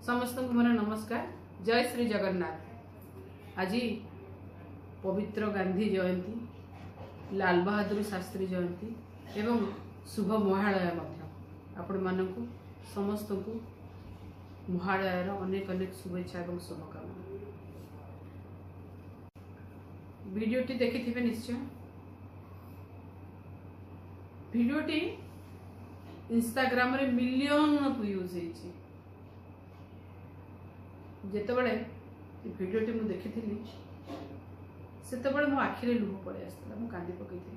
समस्त को मोर नमस्कार। जय श्री जगन्नाथ। आज पवित्र गांधी जयंती, लाल बहादुर शास्त्री जयंती एवं शुभ महालय आपण मानक समस्त को महालयर अनेक अनेक शुभेच्छा और शुभकामना। वीडियोटी देखि निश्चय। वीडियोटी इंस्टाग्राम रे मिलियन व्यूज होइछि। जेतेबेले वीडियोटी मु देखिथिली सेतेबेले मो आखिरे लुह पड़े आसला, मु कांदी पकईथि।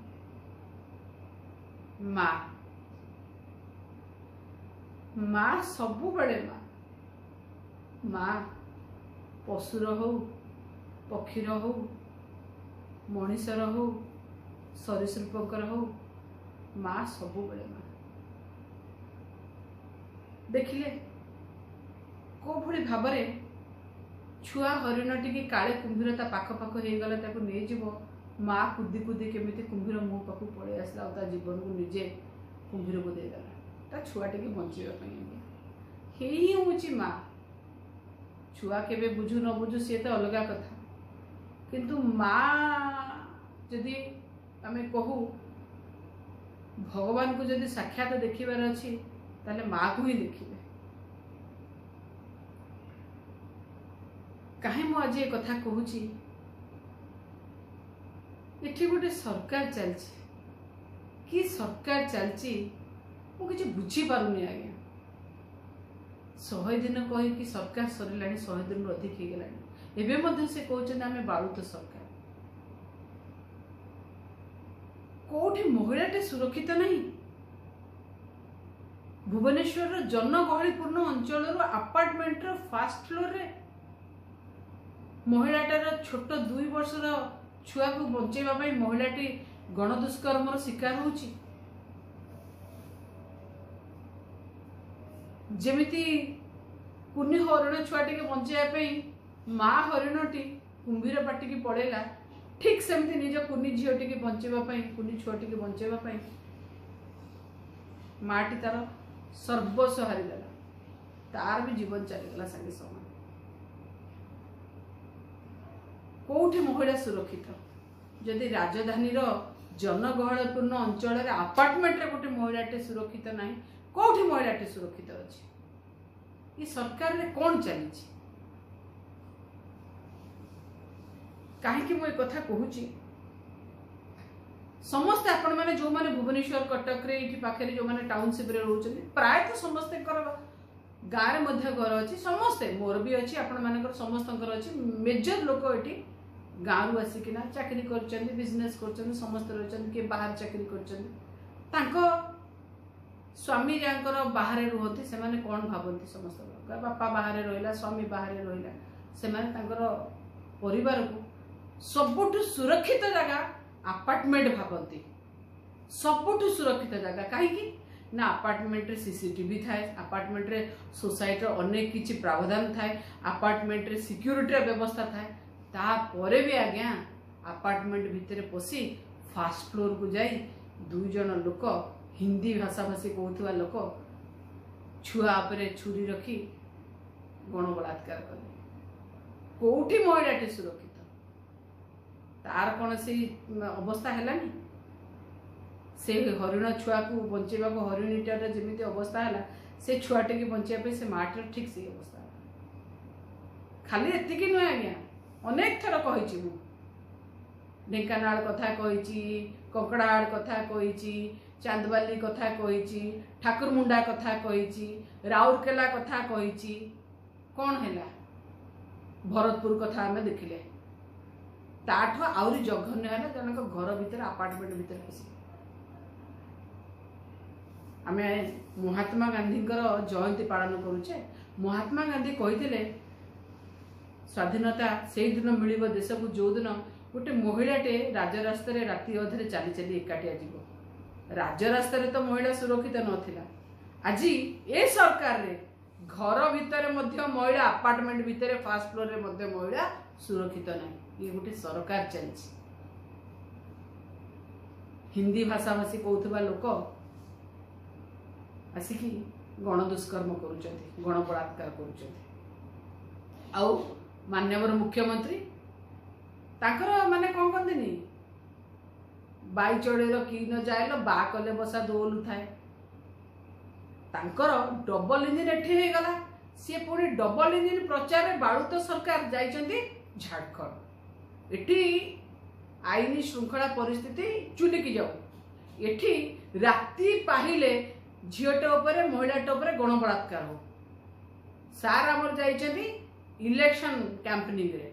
माँ सबु बड़े माँ पशुर हो, पक्षीर हो, मनीषर हो, सरीसृपकर हो, माँ सबु बड़े माँ। देखिले को भली भाबरे छुआ हरिणटी की काले कुंभीर ता पाख पाख हो गला, ताको नहीं जीवो माँ कुदी कुदी केमिति कुंभीर मुह पाखु पड़े आसला और ता जीवन को निजे कुंभीर को देदेला ता छुआटी की बंचेबा पई। हेई होउची माँ। छुआ केबे बुझु न बुझु सी तो अलग कथा, किंतु माँ जदि आमे कहू भगवान को जदि साक्षात देखिबार अछि ताले माँ को ही देखिबे। कहीं मु आज ये कथा कहूची, एठी गोटे सरकार चलची कि सरकार चलची मु किछि बुझी पारुनी आज्ञा। 100 दिन कही कि सरकार सरिलानी, 100 दिन अधिक हो गलानी, एबे मध्य से कहउछन आमे बाळुत सरकार। कोठी महिलाटे सुरक्षित नहीं। भुवनेश्वर जनगहलीपूर्ण अंचल अपार्टमेंट फास्ट फ्लोर रे महिलाटार छोट 2 वर्षर छुआ को बचेबा पई महिलाटी गणदुष्कर्मर शिकार होउची। जेमिति कुनी हरिण छुआटी के बचेबा पई माँ हरिणटी कुंभीर पाटी की पड़ेला, ठीक सेमती निज कुनी झीटी के बचेबा पई, कुनी छुआटी के बचेबा पई माटी तार सर्वस्व हारिदेला, तार भी जीवन चलीगला संगे समान। कोठी महिला सुरक्षित? जदि राजधानी जनगहलीपूर्ण अंचल अपार्टमेंट गोटे महिलाटे सुरक्षित नहीं, कोठी महिलाटे सुरक्षित अच्छी? ये सरकार रे कौन चली? कहीं मुझे कथा कहूची, समस्ते आपण मैंने जो मैंने भुवनेश्वर कटक रे पाखे जो मैंने टाउनशिप रे रोचंती, प्रायतः समस्ते गाँव में घर अच्छी, समस्ते मोर भी अच्छी, आपण मानकर समस्त अच्छी। मेजर लोक ये गाँव आसिकिना चाकरी कर बिजनेस कर समस्त रही, किए बाहर चाकरी कर स्वामी जहाँ बाहर रुहती से माने कौन भावती, समस्त लोग बापा बाहर रहा, स्वामी बाहर रहा, से परिवार को सबुठ सुरक्षित जगह अपार्टमेंट भावती। सबुठ सुरक्षित जगह कहीं ना अपार्टमेंट रे सीसीटीवी थाए, अपार्टमेंट रे सोसाइटी अनेक किछि प्रावधान थाए, अपार्टमेंट रे सिक्यूरिटी व्यवस्था थाए, तापरे भी आज्ञा अपार्टमेंट भितर पशि फास्ट फ्लोर को जाई 2 जन लोक हिंदी भाषा भाषी कहूथुवा लोक छुआ अपरे छुरी रखी गण बलात्कार कले। कोठी महिलाटे सुरक्षित? तार कौन से अवस्था है? से हरिण छुआ को बचेबा को हरिणीटार जमी अवस्था है, से छुआटे की बचाई से माटर ठीक से अवस्था। खाली एतिक नुहे आज्ञा, अनेक थर कही ढेंकानाल कथा कही, कंकड़ाहाड़ कथा कही, चांदबाली कथा कही, ठाकुरमुंडा कथा कही, राउरकेला कथा कही। कौन है भरतपुर कथा आम देखिले, ताठ आहरी जघन्य है जनक घर भीतर अपार्टमेंट भीतर पशि। आमे महात्मा गांधी जयंती पालन करुचे। महात्मा गांधी कही स्वाधीनता से दिन मिल देश को जो दिन गोटे महिलाटे राजरास्ता राति अधे चली चली एकाटिया जीव। राजरास्ता तो महिला सुरक्षित नथिला। आज ए सरकार रे घर भितर महिला, अपार्टमेंट भितर फास्ट फ्लोर रे महिला सुरक्षित नहीं। ये गोटे सरकार चली। हिंदी भाषा भाषी कहूथुवा लोक आसिकी गणदुष्कर्म करुचंती, गण बलात्कार करुचंती। आउ माननीय मुख्यमंत्री तांकर माने कौन कहते बाई चढ़ेर कि न जाएल बा कले बसा दोलु थाए तांकर डबल इंजिन एठी हो गला सी पुणी डबल इंजिन प्रचार बाळुत सरकार जाइचंती झारखंड एठी आईन श्रृंखला परिस्थिति चुलिकी जाऊ एठी राति पाहिले झीटे उपरे महिलाटे उपरे गण बलात्कार हो सार आमर जाइचंती इलेक्शन कैंपेनिंग रे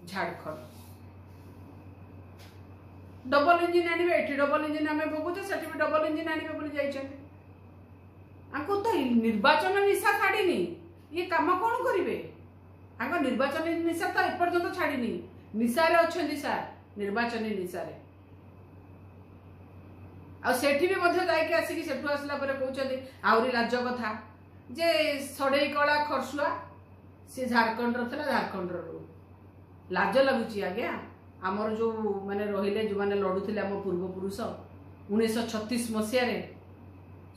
झारखंड डबल इंजिन आनिबे एठी डबल इंजिन आमे भोगुचे सेठी भी डबल इंजिन आनिबे बोली जाइचंती आंको तो निर्वाचन निशा छाड़ीनी ये काम कौन करेंगे आंको निर्वाचन निशा तो एपर्यंत छाड़ीनी निशारे अच्छे सार निर्वाचन निशारे आठी भी आसिक सेठू आसला कहते आहरी लाज कथा जे सड़े कला खरसुआ सी झारखंड झारखंड लाज लगुच आज्ञा आमर जो माने रहिले जो माने लड़ुले आम पूर्वपुरुष 1936 मसीह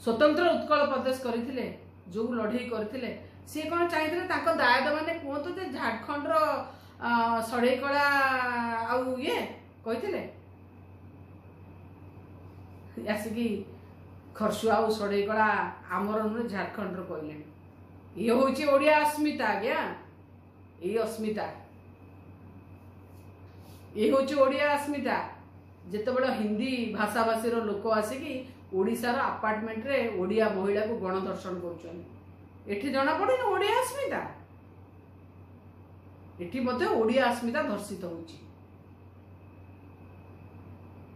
स्वतंत्र उत्कल प्रदेश करते जो लड़े करते सी कौन चाहिए दायद मैंने कहतु जे झारखंड सड़े कला आउ ये कहते आसिक खरसुआ आउ सड़े कला आमर नुहे झारखंड कहले ये हूँ ओडिया अस्मिता आज्ञा ये अस्मिता ये हूँ ओडिया अस्मिता जिते हिंदी भाषाभाषी लोक आसिक ओडिशार अपार्टमेंट रे ओडिया महिला को गणदर्शन कर जना पड़े ओडिया अस्मिता एठी मते ओडिया अस्मिता धर्षित होउची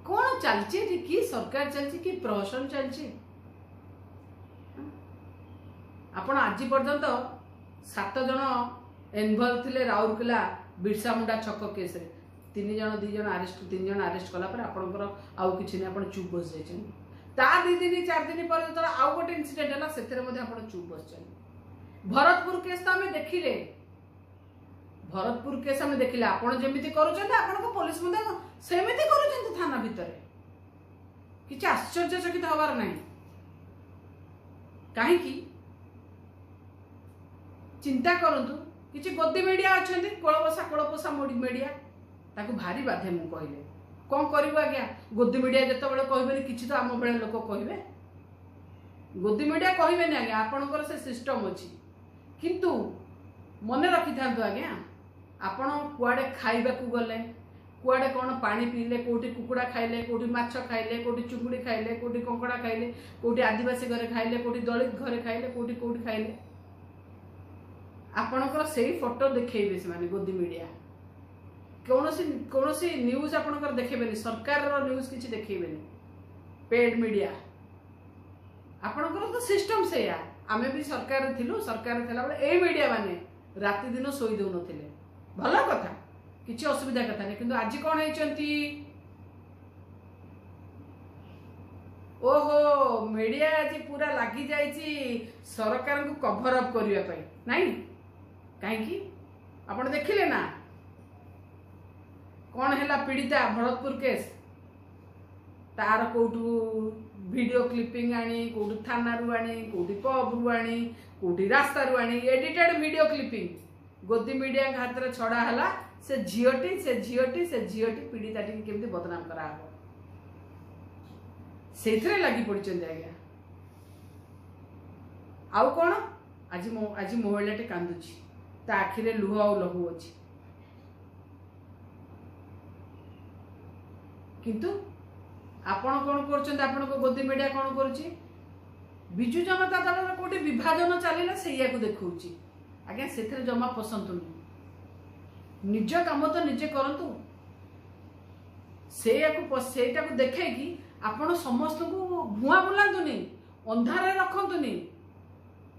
कौन चलची कि सरकार चलची कि प्रहसन चलची आपण आज पर्यंत 7 जन इनवॉल्व थिले राउरकेला बिरसा मुंडा छक केस रे 3 जन 2 जन अरेस्ट 3 जन अरेस्ट कला पर आपनकर आउ किछि नै आपण चुप बस जाइछन ता 2 दिन 4 दिन पर जतरा आउ गोटे इंसिडेंट हला सेथरे मध्ये आपण चुप बस जाइछन भरतपुर केस तो आमे देखिले भरतपुर केस आमे देखिले आपण जेमिति करूछन आपण को पुलिस मध्ये सेमिति करूछन थाना भीतर किछि आश्चर्यचकित हबार नाही काहे कि चिंता करंतु किछि गद्दी मीडिया अछंती कोळपोसा मीडिया ताकू भारी बाधे मु कहले कौन करू आज्ञा गद्दी मीडिया जिते बड़े कहबे कि तो आम बेले लोक कहे गद्दी मीडिया कहबे आज्ञा आपणकर से सिस्टम अच्छी किंतु मन रखि था आज्ञा आपण कुआडे खाइबा को गले कुआडे कौन पानी पीले कोठी कुकुड़ा खाइले कोठी माछ खाइले कोठी चुंगुड़ी खाइले कोठी कंकड़ा खाइले कोठी आदिवासी घरे खाइले कोठी दलित घरे खाइले कोठी कोठी खाइले आपणकर सेही फोटो देखैबे से माने गद्दी मीडिया कौन सी न्यूज आपणकर देखेबेनी सरकार रो न्यूज किछि देखेबेनी पेड मीडिया आपणकर तो सिस्टम से या आमे भी सरकार थिलु सरकार थिला बेले ए मीडिया माने राति दिन सोई दउ नथिले भलो कथा किछि असुविधा कथा नै किंतु आज कोन हेचंती ओहो मीडिया आज पूरा लागी जाइछि सरकार को कवर अप करिया पई नाही काहे कि आपण देखिले ना कौन है पीड़िता भरतपुर केस तार कौटू वीडियो क्लिपिंग आनी कौटू थाना रु आनी कौटी पब रु आनी कौटी रास्ता रु आनी एडिटेड वीडियो क्लिपिंग गद्दी मीडिया हाथ में छड़ा है से झीटी पीड़िता केमती बदनाम करा से लगी पड़ी आज्ञा आउ कौन आज महिलाटे कांदुची ता आखिरे लुह आ लहू अच्छी किंतु आपण कौन कर गद्दी मीडिया कौन करुच्ची विजु जनता दल कोटी विभाजन चलला से देखा आज्ञा से जमा पसंद नहीं निज काम तो निजे करतु से देखे कि आपण समस्त को भुआ बुलांतुनी अंधारे रखंतुनी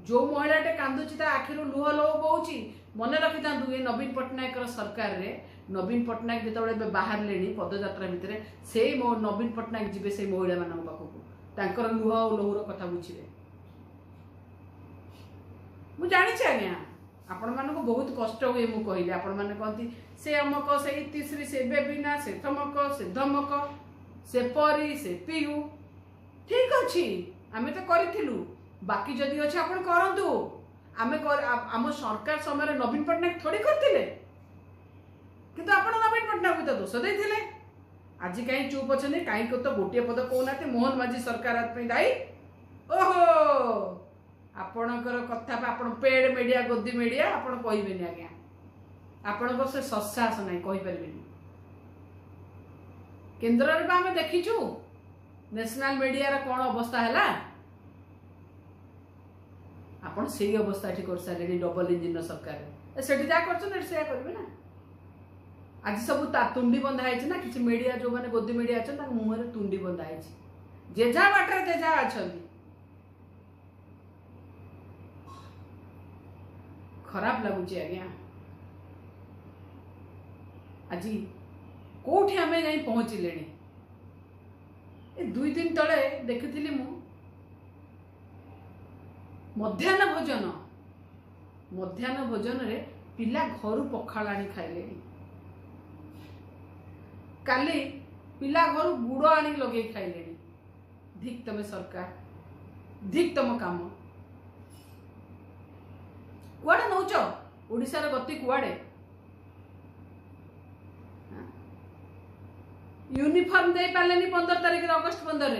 जो महिलाटे कांदुची ता आखिरु लुह लुह बोउची मन रखि था ये नवीन पट्टनायक सरकार रे नवीन पट्टनायक जिते बाहर ले पदयात्रा भितर से नवीन पट्टनायक जीवे से महिला मान पाखक लुह और लहुर कथा बुझे मु जानी आज्ञा आपण मान बहुत कष्ट हुए मु कहले आपण मैंने कहती से अमक से इतिश्री से बेबिना से थमक से धमक से परी से पिहू ठीक अच्छी आम तो करूँ बाकी जदि अच्छे आप करतु आम सरकार समय नवीन पट्टनायक थोड़ी करते किंतु आपण नवीन पट्टनायक तो दोष देते आज कहीं चुप अच्छे कहीं तो गोटे पद कहना मोहन माझी सरकार दायी ओहो आपणकर कथा आपण पेड मीडिया गद्दी मीडिया आपण कहबेनि आज्ञा आपण से ससाहस ना कहीपर केन्द्र में आम देखीचु नेशनल मीडिया कौन अवस्था है आपण से अवस्था कर सारे डबल इंजिन सरकार से जहाँ कर ना आज सब तुंडी बंधा है ना किसी मीडिया जो मैंने गोदी मीडिया अच्छा मुहर तुंडी बंधा है जे जहाँ बाटर जे जहाँ अच्छा खराब लगुच आज्ञा आज कौटी आम जा पहुँचले दुई दिन तले देखी मु मध्याह्न भोजन रे पिला घर पखाल आनी खाइले काली पिला घर गुड़ आनी लगे खाइले धिक तमे सरकार धिक तम काम कुआड़े नौच ओडिशार गति कुआड़े यूनिफॉर्म दे पारे 15 तारिख अगस्ट 15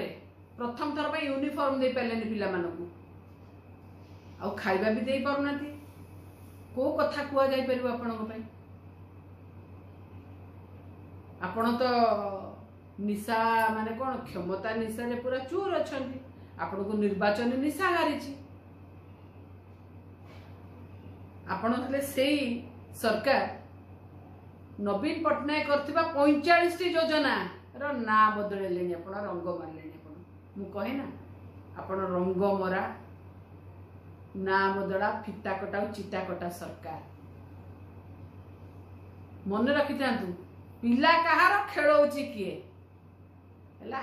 प्रथम थर पर यूनिफॉर्म दे पारे पिला मानकू आउ खाइबा भी दे पारुना को कथा कुआ जाई परिबो आपन आपण तो निशा माने कौन क्षमता निशा रे पूरा चूर अच्छी आपण को निर्वाचन निशा हारी आपण हले सेई सरकार नवीन पट्टनायक करथिबा 45 टी योजना रो ना बदलेलेनी आपण रंग मारलेनी आपण मु कहे ना आपण रंग मरा ना बदला फिता कटा चिता कटा सरकार मन रखी थांतु पिला कहार खेलौची किए हैला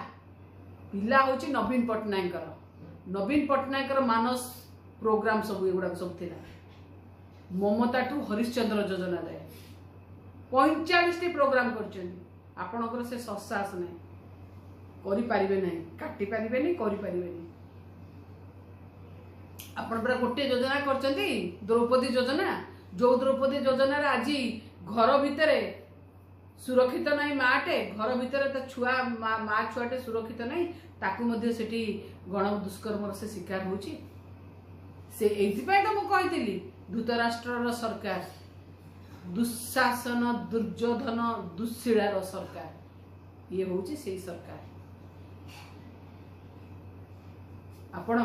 पिला होची नवीन पट्टनायक मानस प्रोग्राम सब एगुड़ा सब थिला ममता टू हरिश्चंद्र योजना जाए 45 टी प्रोग्राम कर से ससास नहीं करि पारिबे नहीं काटी पारिबे नहीं करि पारिबे नहीं आपण पूरा गोटे योजना करचंती द्रौपदी योजना जो द्रौपदी योजना रे आज घर भितर सुरक्षित नहीं माटे घर भितर छुआ माँ छुआटे सुरक्षित नहीं ताकू मध्य सेठी गण दुष्कर्म से शिकार होची से एथिपाई तो मु कहितली धृतराष्ट्र सरकार दुशासन दुर्योधन दुश्शीलार सरकार ये होची सेही सरकार आपण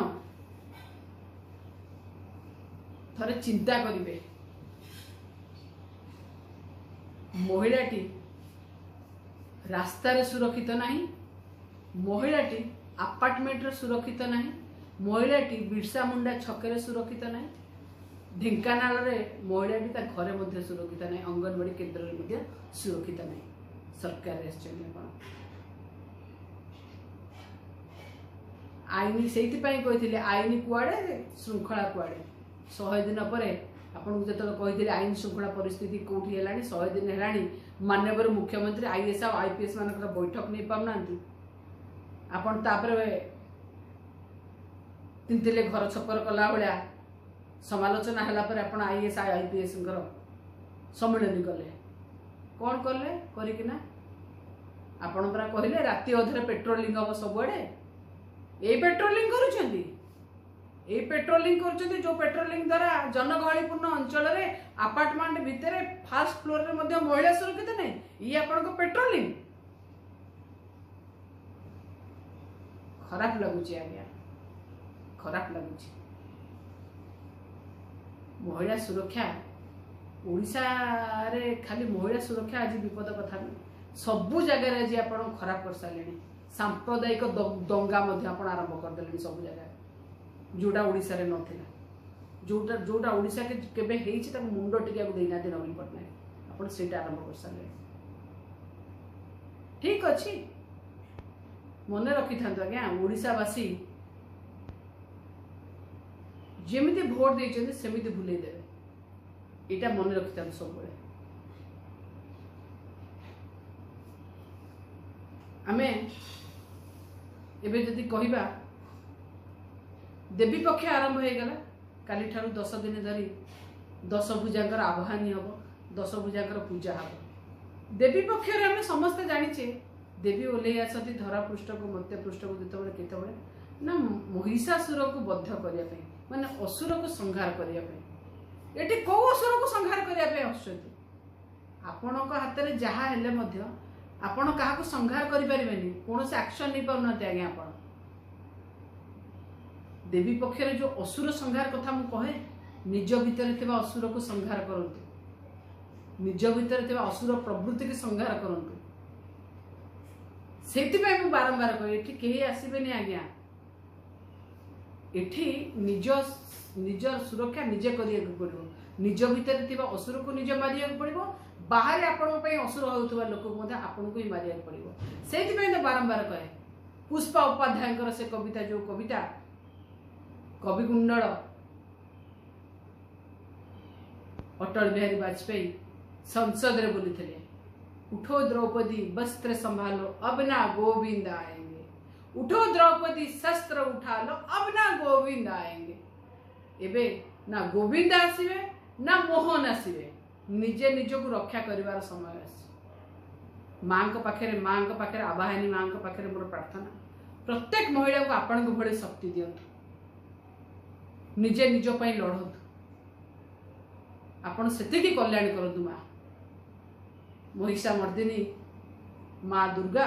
थरे चिंता करिवे महिलाटी रास्तार सुरक्षित नहीं महिलाटी आपार्टमेंट सुरक्षित नहीं महिलाटी बिरसा मुंडा छकरे सुरक्षित नहीं ढेंकानाल रे महिलाटी ता घरे मध्य सुरक्षित नहीं अंगनवाड़ी केन्द्र रे मध्य सुरक्षित नहीं सरकार आईनी से कही आईनी कुआड़े श्रृंखला कुआड़े 100 दिन पर आपन जो कही आईन श्रृंखला परिस्थिति कौटी है 100 दिन है माननीय मुख्यमंत्री आईएएस और आईपीएस मान बैठक नहीं पाना आपन तिंतिले घर छपर कला भाया समालोचना है आप आईएएस आईपीएस सम्मिलन कले कौन कले करना आपण परा कहले राति अधरे पेट्रोलिंग हम सबुआड़े ये पेट्रोलिंग करुछंती ए पेट्रोलिंग करछंती जो पेट्रोलिंग द्वारा जनगहलीपूर्ण अंचल रे अपार्टमेंट भितर फर्स्ट फ्लोर रे मध्य महिला सुरक्षित नहीं ये आपण को पेट्रोलिंग खराब लगुची आज्ञा खराब लगुची महिला सुरक्षा ओडिशा रे खाली महिला सुरक्षा आज विपद कथा नहीं सबु जगह आज आपण खराब कर सारे सांप्रदायिक दंगा आरंभ करदे सब जगह जोटा ओडिशा रे नथिला जोटा ओडिशा के केबे हेइछि त मुंडो टिकिया देना दे नवीन पट्टनायक आपण सेटा आरंभ कर सारे ठीक अछि मन रखी था आज्ञा ओडिशावासी जेमिति भोट देइछन्ति सेमिति भूले देबे एटा मन रखी था सब बळे आमे एबे जदि कहिबा देवी पक्ष आरंभ हो गला काली ठारू 10 दिन धरी 10 भुजांकर आवाहनी हम 10 भुजांकर पूजा हम देवी पक्षर आम समस्ते जाचे देवी ओल्लै आसती धरा पृष्ठ को मर्त्य पृष्ठ को जिते केतबे ना महिषासुर को बद्ध करने माने असुर को संहार करने ये कौ असुर को संहार करने आसुँच आपण हाथ में जहाँ हेले मध्य आपण क्या संहार करें कौन एक्शन नहीं पाना आज्ञा आप देवी पक्षर जो असुर संहार कथा मु कहे निज भितर असुर को संहार करंतु निज भितर असुर प्रवृत्ति की संहार करंतु से बारंबार कहे ये कहीं आसबे आज्ञा एठी निज निजर सुरक्षा निजे करिया पड़ो निज भितर असुर को निज मारिया पड़ो बाहर आपण असुर होता लोक आपन को ही मारिया पड़ो से तो बारंबार कहे पुष्पा उपाध्याय से कविता जो कविता कवि कुंडल अटल बिहारी वाजपेयी संसद रे बोली थे उठो द्रौपदी वस्त्र संभालो अब ना गोविंद आएंगे उठो द्रौपदी शस्त्र उठा लो अब ना गोविंद आएंगे एबे ना गोविंद आसवे ना मोहन आसवे निजे निज को रक्षा करिवार समय आस माँ पाखे आवाहनी माँ पाखे मोर प्रार्थना प्रत्येक महिला को आपण को भली शक्ति दियंतु निजे निज पई लड़तु आपण सेतिकी कल्याण करतु माँ महिषा मर्दिनी माँ दुर्गा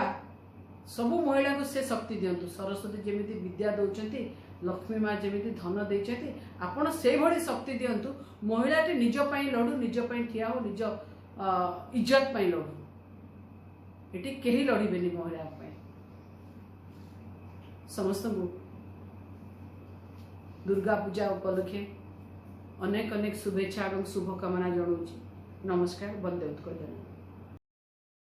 सबु महिला को से शक्ति दियंतु सरस्वती जेमिति विद्या दौरान लक्ष्मी माँ जेमिति धन देइछथि आपण से भली शक्ति दियंतु महिलाटी निज पई लड़ू निज पई ठिया हो निज इज्जत पई लड़ू एटी केही लड़ीबेनी महिला पई समस्त दुर्गा पूजा उपलक्षे अनेक अनेक शुभेच्छा और शुभकामना जनाऊँ नमस्कार वंदे उत्कल।